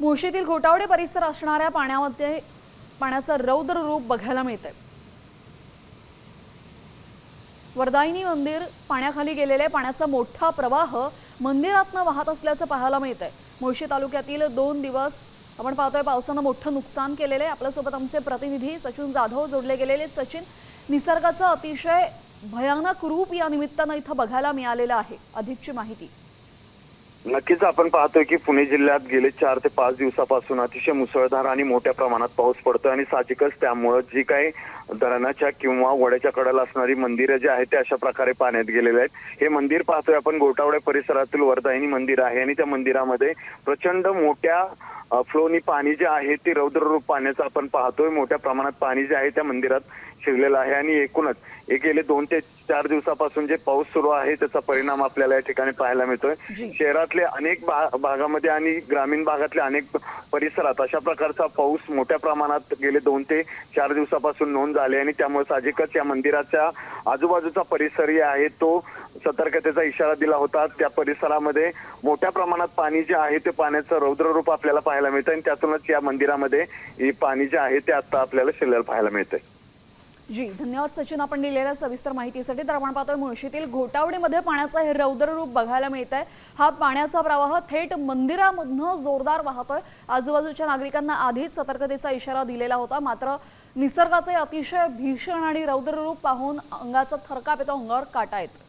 मुळशीतील घोटावडे परिसर असणाऱ्या पाण्याचं रौद्र रूप बघायला मिळतंय। वरदायिनी मंदिर पाण्याखाली गेलेले पाण्याचा मोठा प्रवाह मंदिरातून वाहत असल्याचं पाहायला मिळतंय। मुळशी तालुक्यातील 2 दिवस आपण पाहतोय पावसानं मोठं नुकसान केलेलं आहे। आपल्यासोबत आमचे प्रतिनिधी सचिन जाधव जोडले गेलेले। सचिन, निसर्गाचं अतिशय भयानक रूप या निमित्तानं इथं बघायला मिळालेलं आहे, अधिकची माहिती। नक्कीच आपण पाहतोय की पुणे जिल्ह्यात गेले 4 ते 5 दिवसापासून अतिशय मुसळधार आणि मोठ्या प्रमाणात पाऊस पडतोय आणि साहजिकच त्यामुळे जी काही धरणाच्या किंवा वड्याच्या कडेला असणारी मंदिरं जी आहेत ते अशा प्रकारे पाण्यात गेलेले आहेत। हे मंदिर पाहतोय आपण घोटावडे परिसरातील वरदायिनी मंदिर आहे आणि त्या मंदिरामध्ये प्रचंड मोठ्या फ्लोनी पाणी जे आहे ते रौद्र रूप पाण्याचं आपण पाहतोय। मोठ्या प्रमाणात पाणी जे आहे त्या मंदिरात शिरलेलं आहे आणि एकूणच गेले 2 ते 4 दिवसापासून जे पाऊस सुरू आहे त्याचा परिणाम आपल्याला या ठिकाणी पाहायला मिळतोय। शहरातले अनेक भागामध्ये आणि ग्रामीण भागातल्या अनेक परिसरात अशा प्रकारचा पाऊस मोठ्या प्रमाणात गेले 2 ते 4 दिवसापासून नोंद झाली आणि त्यामुळे साहजिकच या मंदिराच्या आजूबाजूचा परिसर आहे तो सतर्कतेचा इशारा दिला होता। त्या परिसरामध्ये मोठ्या प्रमाणात पाणी जे आहे ते पाण्याचं रौद्र रूप आपल्याला पाहायला मिळतं आणि त्यातूनच या मंदिरामध्ये हे पाणी जे आहे ते आता आपल्याला शिरलेलं पाहायला मिळतंय। जी, धन्यवाद सचिन, आपण दिलेल्या सविस्तर माहितीसाठी। तर आपण पाहतोय मुळशीतील घोटावडेमध्ये पाण्याचं हे रौद्र रूप बघायला मिळतंय। हा पाण्याचा प्रवाह थेट मंदिरामधून जोरदार वाहतोय। आजूबाजूच्या नागरिकांना आधीच सतर्कतेचा इशारा दिलेला होता, मात्र निसर्गाचे अतिशय भीषण आणि रौद्र रूप पाहून अंगाचा थरकाप येतो, अंगावर काटा येतो।